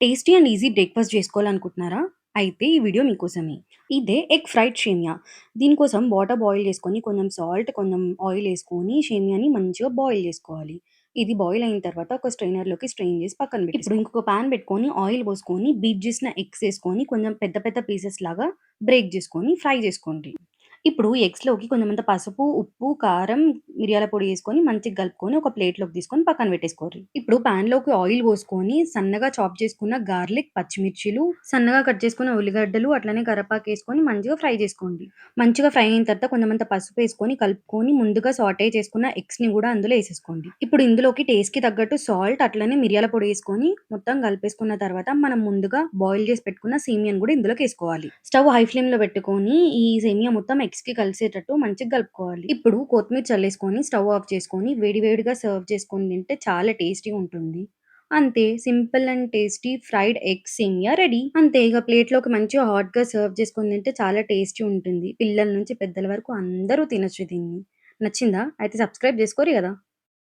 Tasty and easy breakfast జేసుకోవాలనుకుంటున్నారా? అయితే ఈ వీడియో మీకోసమే. ఇదే ఎగ్ ఫ్రైడ్ షేమియా. దీనికోసం వాటర్ బాయిల్ చేసుకొని, కొంచెం సాల్ట్, కొంచెం ఆయిలేసుకొని షేమియాని మంచిగా బాయిల్ జేసుకోవాలి. ఇది బాయిల్ అయిన తర్వాత ఒక స్ట్రెయినర్‌లోకి స్ట్రెయిన్ జేసి పక్కన పెట్టేసుకోవాలి. ఇప్పుడు ఇంకొక పాన్ పెట్టుకొని ఆయిల్ పోసుకొని, బీట్ చేసిన ఎగ్స్ ఏసుకొని, కొంచెం పెద్ద పెద్ద పీసెస్ లాగా బ్రేక్ జేసుకొని ఫ్రై జేసుకోండి. ఇప్పుడు ఎగ్స్‌లోకి కొంచెమంత పసుపు, ఉప్పు, కారం, మిరియాల పొడి యేసుకొని మంచిగా కలుపుకొని ఒక ప్లేట్‌లోకి తీసుకొని పక్కన పెట్టేసుకోర్రి. ఇప్పుడు పాన్‌లోకి ఆయిల్ పోసుకొని సన్నగా చాప్ చేసుకున్న గార్లిక్, పచ్చిమిర్చిలు, సన్నగా కట్ చేసుకున్న ఉల్లిగడ్డలు, అట్లనే కరివేపాకేసుకొని మంచిగా ఫ్రై చేసుకోండి. మంచిగా ఫ్రై అయిన తర్వాత కొంచెమంత పసుపేసుకొని కలుపుకొని ముందుగా సాటే చేసుకున్న ఎగ్స్‌ని గూడా అందులో ఏసేసుకోండి. ఇప్పుడు ఇందులోకి టేస్ట్‌కి తగ్గట్టు సాల్ట్, అట్లనే మిరియాల పొడి యేసుకొని మొత్తం కలిపేసుకున్న తర్వాత మనం ముందుగా బాయిల్ చేసి పెట్టుకున్న సేమియాని గూడా ఇందులోకేసుకోవాలి. స్టవ్ హై ఫ్లేమ్‌లో పెట్టుకొని ఈ సేమియా మొత్తం ఎగ్స్‌కి కలిసేటట్టు మంచిగా కలుపుకోవాలి. ఇప్పుడు కొత్తిమీర చల్లేసుకొని స్టవ్ ఆఫ్ చేసుకొని వేడి వేడిగా సర్వ్ చేసుకొని తింటే చాలా టేస్టీగా ఉంటుంది. అంతే, simple and tasty fried egg సేమియా రెడీ. అంతే, ఇక ప్లేట్‌లోకి మంచిగా హాట్‌గా సర్వ్ చేసుకొని తింటే చాలా టేస్టీ ఉంటుంది. పిల్లల నుంచి పెద్దల వరకు అందరూ తినొచ్చు దీన్ని. నచ్చిందా? అయితే సబ్స్క్రైబ్ చేసుకోరు గదా!